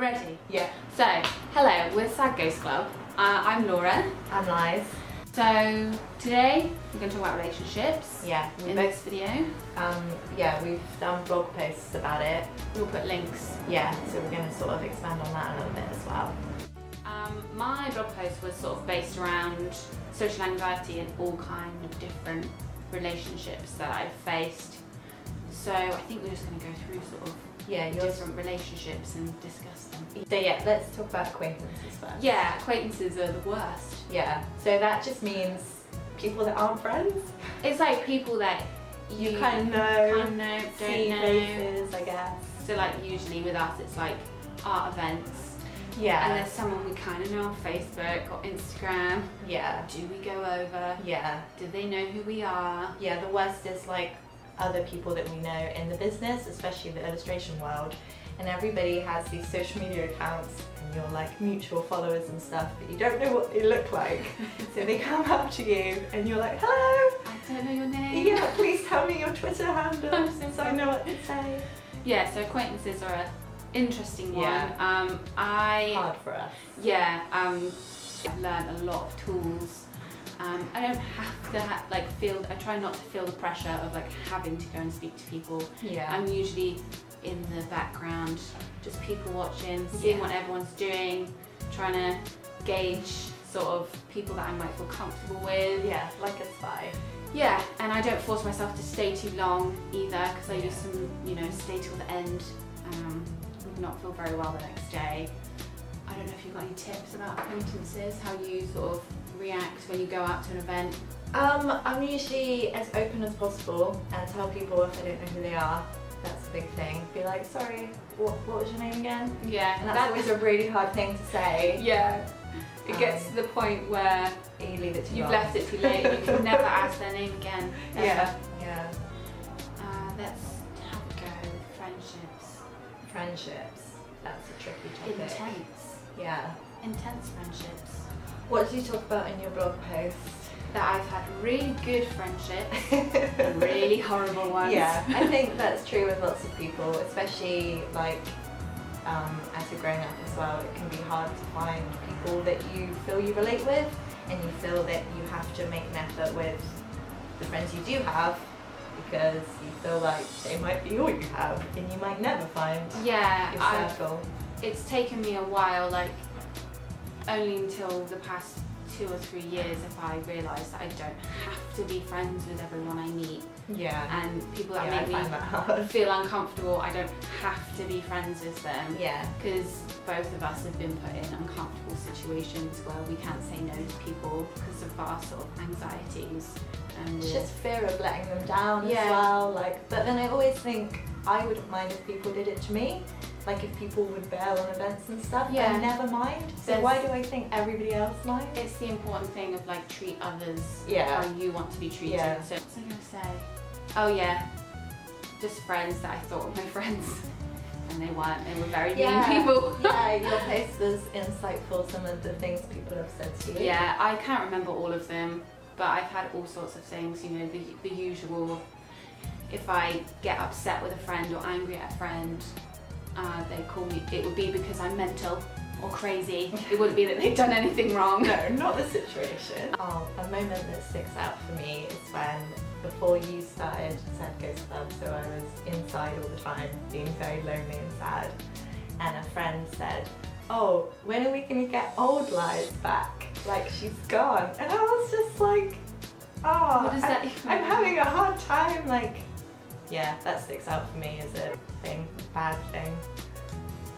ready? Yeah. So, hello, we're Sad Ghost Club. I'm Laura. I'm Liz. So, today we're going to talk about relationships. Yeah. In this video. Yeah, we've done blog posts about it. We'll put links. Yeah, so we're going to sort of expand on that a little bit as well. My blog post was sort of based around social anxiety and all kinds of different relationships that I've faced. So I think we're just going to go through sort of different relationships and discuss them. So yeah, let's talk about acquaintances first. Yeah, acquaintances are the worst. Yeah, so that just means people that aren't friends. It's like people that you kind of know, don't know. Faces, I guess. So like usually with us it's like art events. Yeah. And there's someone we kind of know on Facebook or Instagram. Yeah. Do we go over? Yeah. Do they know who we are? Yeah, the worst is like other people that we know in the business, especially the illustration world. And everybody has these social media accounts and you're like mutual followers and stuff, but you don't know what they look like. So they come up to you and you're like, hello! I don't know your name. Yeah, please tell me your Twitter handle so I know what to say. Yeah, so acquaintances are an interesting one. Yeah. Hard for us. Yeah, I've learned a lot of tools. I don't have to I try not to feel the pressure of like having to go and speak to people. Yeah. I'm usually in the background, just people watching, seeing what everyone's doing, trying to gauge sort of people that I might feel comfortable with. Yeah, like a spy. Yeah, and I don't force myself to stay too long either, because I used to, stay till the end, would not feel very well the next day. I don't know if you've got any tips about acquaintances, how you sort of react when you go out to an event. I'm usually as open as possible and tell people if I don't know who they are. That's a big thing. Be like, sorry, what was your name again? Yeah. And that's always a really hard thing to say. Yeah. It gets to the point where you leave it too you've long. left it too late. You can never ask their name again. Ever. Yeah. Yeah. Let's have a go with friendships. Friendships. That's a tricky topic. Intense. Yeah. Intense friendships. What did you talk about in your blog post? That I've had really good friendships and really horrible ones. Yeah, I think that's true with lots of people, especially like as you're growing up as well. It can be hard to find people that you feel you relate with, and you feel that you have to make an effort with the friends you do have, because you feel like they might be all you have and you might never find your circle. It's taken me a while, like only until the past 2 or 3 years if I realised that I don't have to be friends with everyone I meet. Yeah. And people that make me feel uncomfortable, I don't have to be friends with them. Yeah. Because both of us have been put in uncomfortable situations where we can't say no to people because of our sort of anxieties. And it's just fear of letting them down as well. But then I always think I wouldn't mind if people did it to me. Like if people would bail on events and stuff, I never mind. So why do I think everybody else might? It's the important thing of like treat others how you want to be treated. Yeah. So what was I going to say? Oh yeah, just friends that I thought were my friends. And they weren't, they were very mean people. Yeah, your post was insightful, some of the things people have said to you. Yeah, I can't remember all of them, but I've had all sorts of things, the usual. If I get upset with a friend or angry at a friend, they call me, it would be because I'm mental or crazy. It wouldn't be that they've done anything wrong. No, not the situation. Oh, a moment that sticks out for me is when, before you started Sad Ghost Club, so I was inside all the time, being very lonely and sad, and a friend said, oh, when are we going to get old Liz back? Like, she's gone. And I was just like, oh, what does that even I'm having a hard time, like, yeah, that sticks out for me as a thing, a bad thing.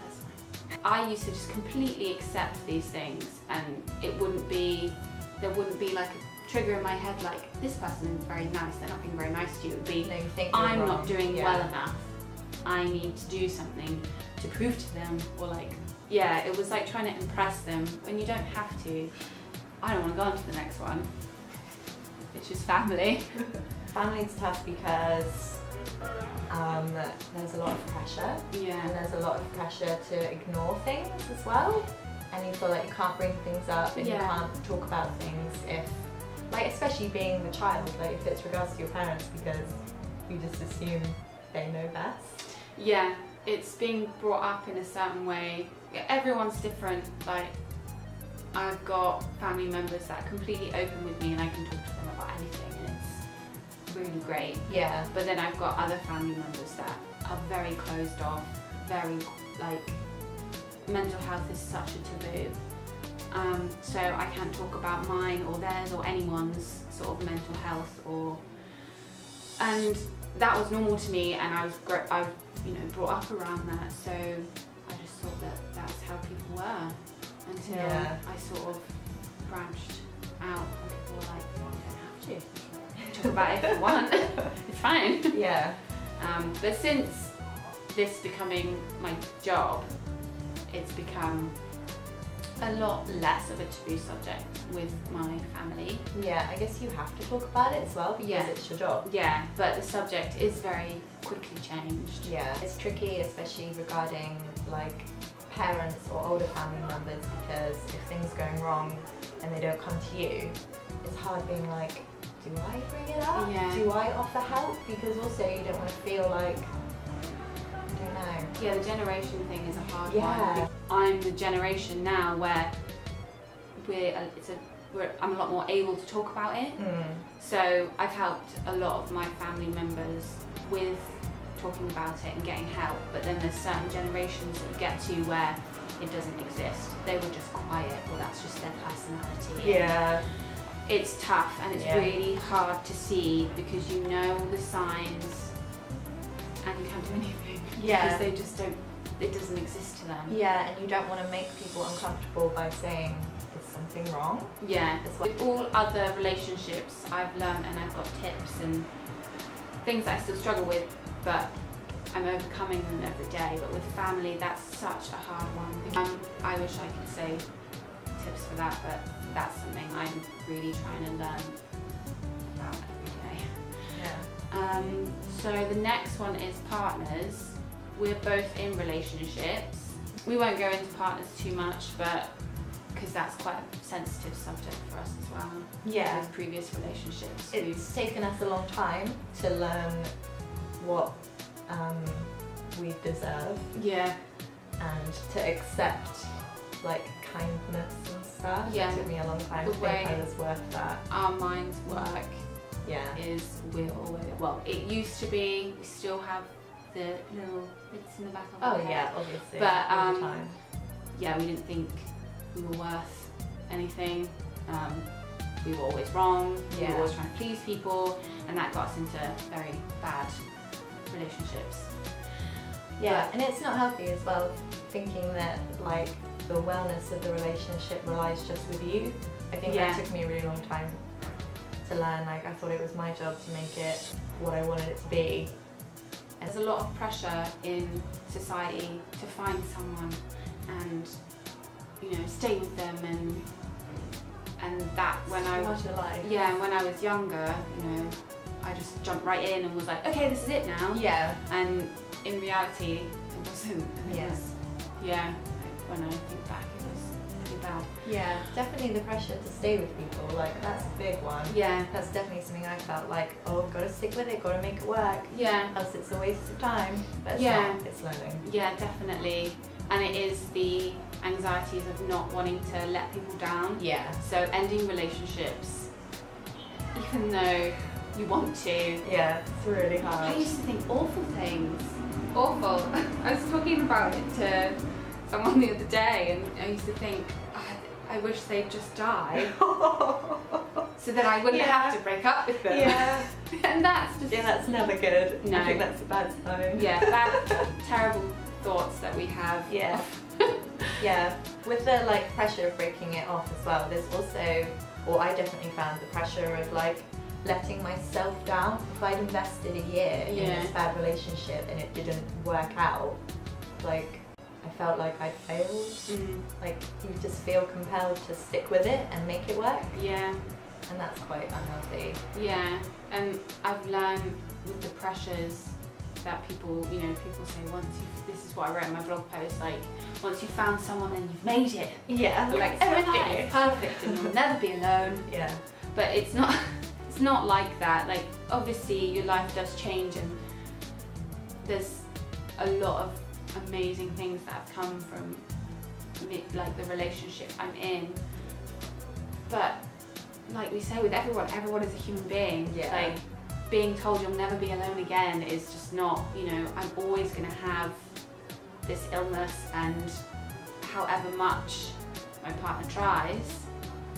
That's fine. I used to just completely accept these things, and there wouldn't be like a trigger in my head like, this person is very nice, they're not being very nice to you. It would be, I'm not doing well enough. I need to do something to prove to them, or like, it was like trying to impress them when you don't have to. I don't want to go on to the next one. It's just family. Family's tough because there's a lot of pressure, and there's a lot of pressure to ignore things as well, and you feel like you can't bring things up and you can't talk about things if, like, especially being the child, like if it's regards to your parents, because you just assume they know best. Yeah, it's being brought up in a certain way. Everyone's different. Like, I've got family members that are completely open with me and I can talk to them about anything and it's really great. Yeah. But then I've got other family members that are very closed off, very, like, mental health is such a taboo. So I can't talk about mine or theirs or anyone's sort of mental health, and that was normal to me, and I was brought up around that, so I just thought that that's how people were until I sort of branched out and people were like, well, you don't have to talk about it if you want. It's fine. Yeah. But since this becoming my job, it's become a lot less of a taboo subject with my family. Yeah, I guess you have to talk about it as well because it's your job. Yeah, but the subject is very quickly changed. Yeah, it's tricky, especially regarding like parents or older family members, because if things are going wrong and they don't come to you, it's hard being like, do I bring it up? Yeah. Do I offer help? Because also you don't want to feel like, I don't know. Yeah, the generation thing is a hard Yeah. one. I'm the generation now where I'm a lot more able to talk about it. So I've helped a lot of my family members with talking about it and getting help, but then there's certain generations that you get to where it doesn't exist. They were just quiet, or that's just their personality. Yeah. It's tough and it's really hard to see because you know the signs and you can't do anything. Yeah. Because they just don't, it doesn't exist to them. Yeah, and you don't want to make people uncomfortable by saying, is something wrong? Yeah. With all other relationships, I've learned and I've got tips and things that I still struggle with, but I'm overcoming them every day. But with family, that's such a hard one. I wish I could say tips for that, but that's something I'm really trying to learn about every day. Yeah. So the next one is partners. We're both in relationships. We won't go into partners too much, but because that's quite a sensitive subject for us as well. Yeah. With previous relationships. It's taken us a long time to learn what we deserve. Yeah. And to accept like kindness and stuff. Yeah. It took me a long time The to think way I was worth that. Our minds work Yeah. is we're always, well, it used to be, we still have the little bits in the back of our head. Yeah, obviously. But all the time. yeah, we didn't think we were worth anything. We were always wrong. We were always trying to please people, and that got us into very bad relationships. Yeah, and it's not healthy as well, thinking that like the wellness of the relationship relies just with you. I think that took me a really long time to learn. Like, I thought it was my job to make it what I wanted it to be. There's a lot of pressure in society to find someone and, you know, stay with them, and that when when I was younger, you know, I just jumped right in and was like, okay, this is it now. Yeah. And in reality, it wasn't. It was, when I think back, it was pretty bad. Yeah, definitely the pressure to stay with people, like that's a big one. Yeah. That's definitely something I felt like, oh, gotta stick with it, gotta make it work. Yeah. Else it's a waste of time. But it's not, it's learning. Yeah, definitely. And it is the anxieties of not wanting to let people down. Yeah. So ending relationships, even though you want to. Yeah, it's really hard. I used to think awful things. Awful. I was talking about it to someone the other day, and I used to think, I wish they'd just die, so that I wouldn't have to break up with them. Yeah. And that's just... Yeah, that's never good. No. I think that's a bad sign. Yeah, bad, terrible thoughts that we have. Yeah. Yeah. With the like pressure of breaking it off as well, there's also, or I definitely found the pressure of like letting myself down. If I'd invested a year in this bad relationship and it didn't work out, like I felt like I'd failed. Like you just feel compelled to stick with it and make it work. Yeah. And that's quite unhealthy. Yeah, and I've learned with the pressures that people, you know, people say this is what I wrote in my blog post, like once you've found someone then you've made it. Yeah. Like everything is perfect and you'll never be alone. Yeah. But it's not like that. Like obviously your life does change and there's a lot of amazing things that have come from like the relationship I'm in. But like we say with everyone is a human being. Yeah. Like being told you'll never be alone again is just not, you know, I'm always going to have this illness, and however much my partner tries,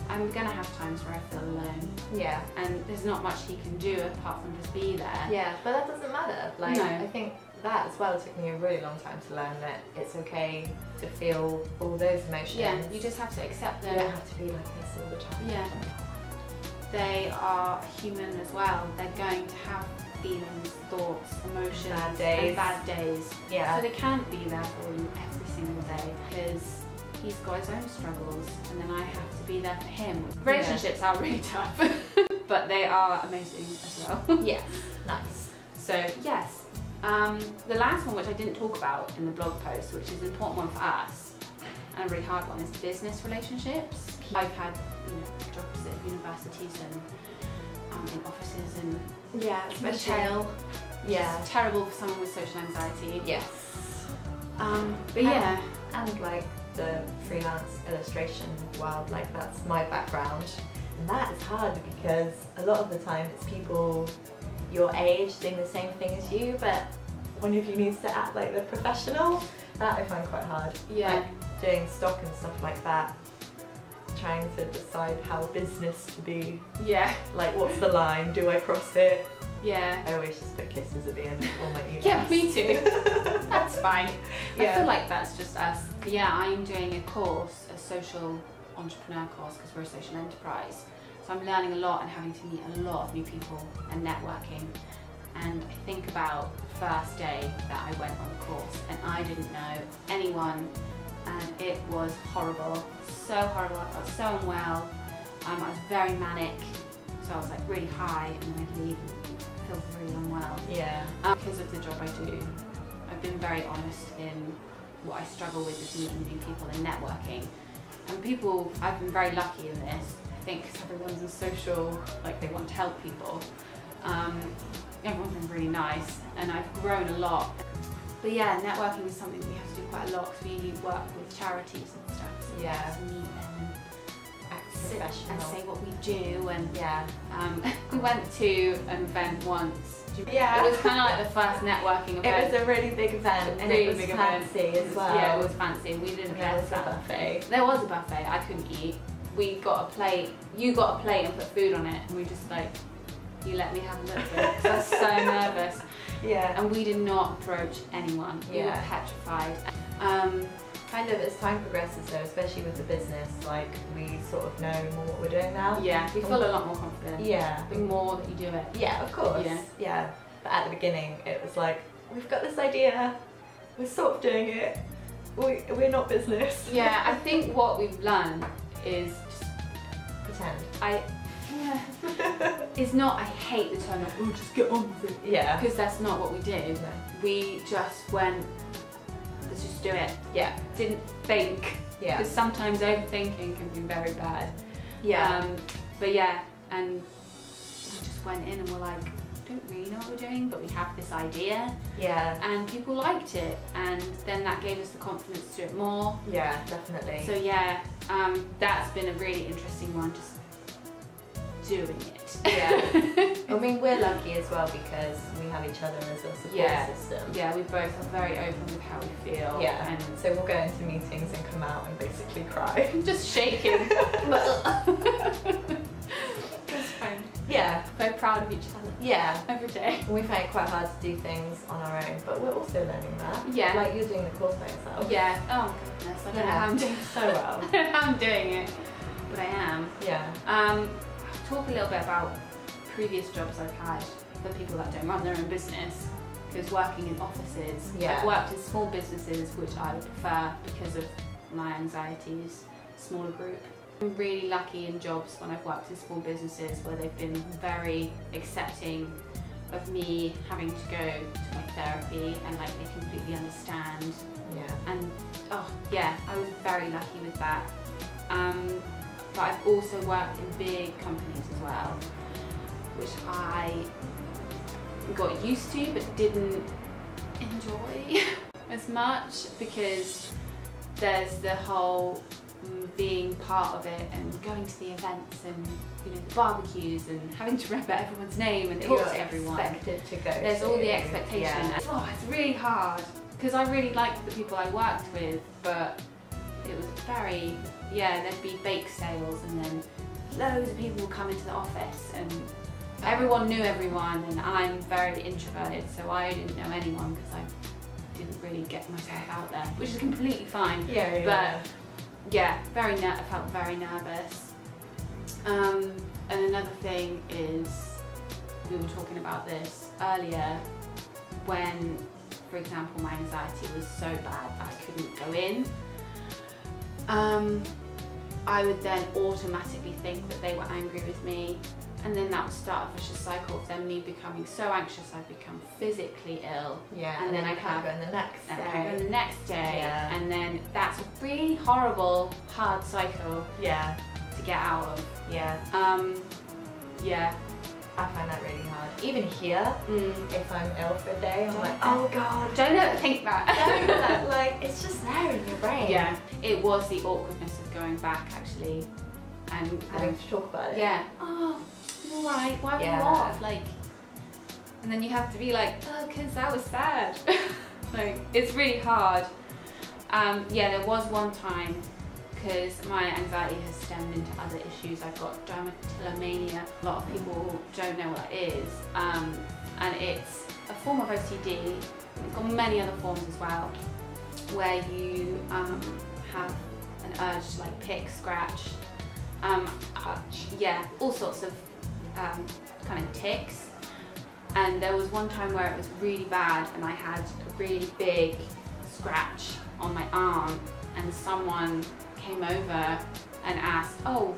I'm going to have times where I feel alone. Yeah. And there's not much he can do apart from just be there. Yeah, but that doesn't matter. Like, No. I think that as well took me a really long time to learn that it's okay to feel all those emotions. Yeah, you just have to accept them. You don't have to be like this all the time. Yeah. They are human as well. They're going to have feelings, thoughts, emotions, Bad days. and bad days. Yeah. So they can't be there for you every single day because he's got his own struggles, and then I have to be there for him. Relationships are really tough, but they are amazing as well. Yes, nice. So yes, the last one, which I didn't talk about in the blog post, which is an important one for us and a really hard one, is business relationships. I've had, you know, jobs at universities and in offices and Yeah, retail. Yeah. It's terrible for someone with social anxiety. Yes. But yeah. And like the freelance illustration world, like that's my background. And that is hard because a lot of the time it's people your age doing the same thing as you, but one of you needs to act like the professional. That I find quite hard. Yeah. Like doing stock and stuff like that. Trying to decide how business to be. Yeah. Like, what's the line? Do I cross it? Yeah. I always just put kisses at the end of all my emails. Yeah, me too. That's fine. Yeah. I feel like that's just us. But yeah, I'm doing a course, a social entrepreneur course, because we're a social enterprise. So I'm learning a lot and having to meet a lot of new people and networking. And I think about the first day that I went on the course, and I didn't know anyone, and it was horrible. So horrible. I felt so unwell. I was very manic, so I was like really high, and then I'd leave and feel really unwell. Yeah. Because of the job I do, I've been very honest in what I struggle with is meeting new people and networking. And people, I've been very lucky in this. I think because everyone's a social, like they want to help people. Everyone's been really nice, and I've grown a lot. But yeah, networking is something we have to do quite a lot because we work with charities and stuff. So Yeah. we have to meet them and Act sit professional. and say what we do. And Yeah. we went to an event once. Yeah. It was kind of like the first networking event. It was a really big event, and Really it was big fancy event. as well. Yeah, it was fancy. We didn't There get was a that. buffet. There was a buffet. I couldn't eat. We got a plate. You got a plate and put food on it, and we just like, you let me have a little bit. 'Cause I was so nervous, Yeah. and we did not approach anyone. We were Yeah. petrified. Kind of as time progresses though, especially with the business, like we sort of know more what we're doing now. Yeah, we feel a lot more confident. Yeah. The more that you do it. Yeah, of course. Yeah. Yeah. But at the beginning, it was like, we've got this idea, we're sort of doing it, we're not business. Yeah, I think what we've learned is Pretend. it's not, I hate the term like, oh, just get on with it. Yeah. Because that's not what we did. No. We just went, let's just do it. Yeah. Didn't think. Yeah. Because sometimes overthinking can be very bad. Yeah. But yeah, and we just went in and we're like, don't really know what we're doing, but we have this idea. Yeah. And people liked it, and then that gave us the confidence to do it more. Yeah, definitely. So yeah, that's been a really interesting one, just doing it. Yeah. I mean, we're lucky as well because we have each other as a support system. Yeah, we both are very open with how we feel. Yeah. And So we'll go into meetings and come out and basically cry. just shaking. It's fine. Yeah. Very proud of each other Yeah. every day. We find it quite hard to do things on our own, but we're also learning that. Yeah. Like you're doing the course by yourself. Yeah. Oh goodness, I don't know how I'm doing so well. I don't know how I'm doing it, but I am. Yeah. I'll talk a little bit about previous jobs I've had for people that don't run their own business. Because working in offices, Yeah. I've worked in small businesses, which I would prefer because of my anxieties, smaller group. I'm really lucky in jobs when I've worked in small businesses where they've been very accepting of me having to go to my therapy and like they completely understand. Yeah. And oh yeah, I was very lucky with that. But I've also worked in big companies as well, which I got used to but didn't enjoy. as much because there's the whole being part of it and going to the events and the barbecues and having to remember everyone's name and talk to everyone. Expected to go. There's all the expectation. Yeah. Oh, it's really hard because I really liked the people I worked with, but it was very, there'd be bake sales and then loads of people would come into the office and everyone knew everyone, and I'm very introverted, so I didn't know anyone because I didn't really get myself out there, which is completely fine. But yeah, I felt very nervous. And another thing is, we were talking about this earlier, when, for example, my anxiety was so bad that I couldn't go in, I would then automatically think that they were angry with me, and then that would start a vicious cycle of them me becoming so anxious I'd become physically ill. Yeah, and then I can't go in the next day. And I go the next day, and then that's a really horrible, hard cycle to get out of. I find that really hard. Even here, if I'm ill for a day, I'm like, oh god. Don't ever think that. Like, it's just there in your brain. Yeah, it was the awkwardness of going back actually, and having to talk about it. Yeah. Oh, all right. Why were you off? Like, and then you have to be like, oh, because that was sad. Like, it's really hard. There was one time, because my anxiety has stemmed into other issues. I've got dermatillomania. A lot of people don't know what that is, and it's a form of OCD. It's got many other forms as well, where you have an urge to like pick, scratch, all sorts of kind of tics. And there was one time where it was really bad, and I had a really big scratch on my arm, and someone came over and asked, oh,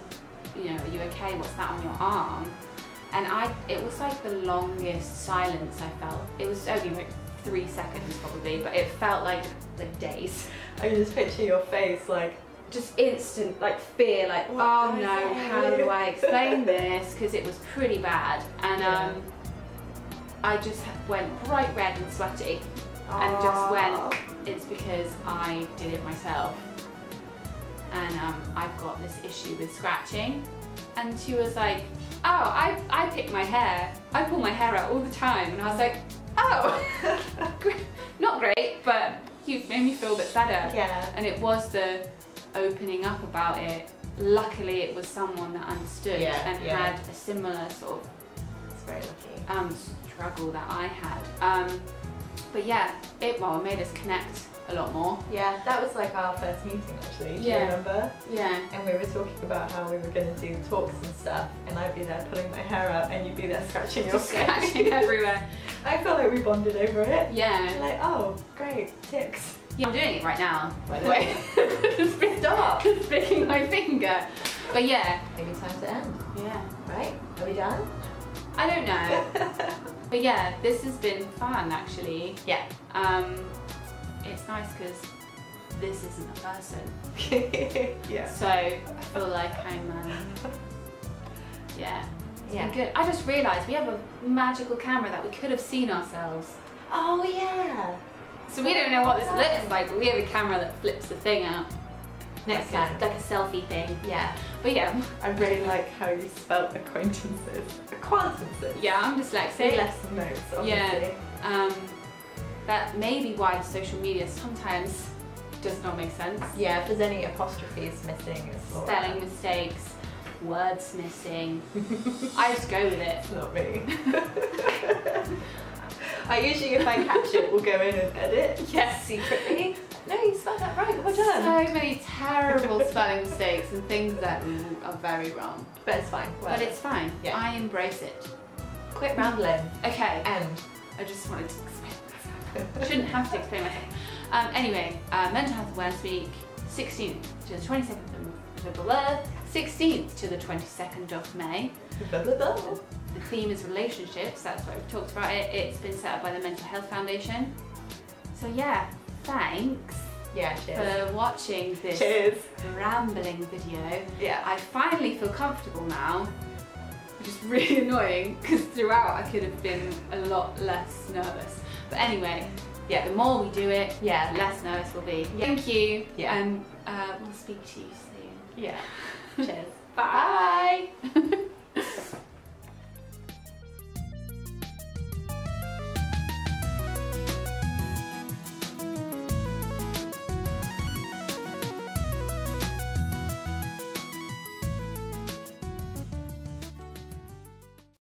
are you okay? What's that on your arm? And it was like the longest silence I felt. It was only like 3 seconds probably, but it felt like days. I can just picture your face, like, just instant like fear, like, oh no, how do I explain this? Because it was pretty bad. And I just went bright red and sweaty, and just went, it's because I did it myself. And I've got this issue with scratching. And she was like, oh, I pick my hair. I pull my hair out all the time. And I was like, oh, not great, but you've made me feel a bit better. Yeah. And it was the opening up about it. Luckily, it was someone that understood and had a similar sort of It's very lucky. Struggle that I had. But yeah, it made us connect a lot more. Yeah, that was like our first meeting actually, do you remember? Yeah. And we were talking about how we were going to do talks and stuff, and I'd be there pulling my hair out and you'd be there scratching your face. Scratching everywhere. I feel like we bonded over it. Yeah. Like, oh, great, tics. Yeah, I'm doing it right now, by the way. Stop! Picking my finger. But yeah. Maybe time to end. Yeah. Right? Are we done? I don't know. But yeah, this has been fun actually. Yeah. It's nice because this isn't a person. Yeah. So I feel like I'm, it's been good. I just realised we have a magical camera that we could have seen ourselves. Oh yeah. So we don't know what this looks like, but we have a camera that flips the thing out. Next time. Like a selfie thing. Yeah. But yeah. I really like how you spelled acquaintances. Acquaintances. Yeah, I'm dyslexic. Lesson notes, obviously. Yeah. That may be why social media sometimes does not make sense. Yeah, if there's any apostrophes missing, it's all spelling mistakes, words missing. I just go with it. It's not me. I usually, if I catch it, will go in and edit. Yes. Secretly. No, you spelled that right. Well done. So many terrible spelling mistakes and things that are very wrong. But it's fine. But it's fine. Yeah. I embrace it. Quit rambling. Okay. End. I just wanted to explain myself. I shouldn't have to explain myself. Anyway, Mental Health Awareness Week, 16th to the 22nd of 16th to the 22nd of May. The theme is relationships, that's why we've talked about it. It's been set up by the Mental Health Foundation. So yeah, thanks for watching this rambling video. Yeah. I finally feel comfortable now, which is really annoying because throughout I could have been a lot less nervous. But anyway, Yeah. The more we do it, Yeah. the less nervous we'll be. Yeah. Thank you. Yeah. And we'll speak to you soon. Yeah. Cheers. Bye.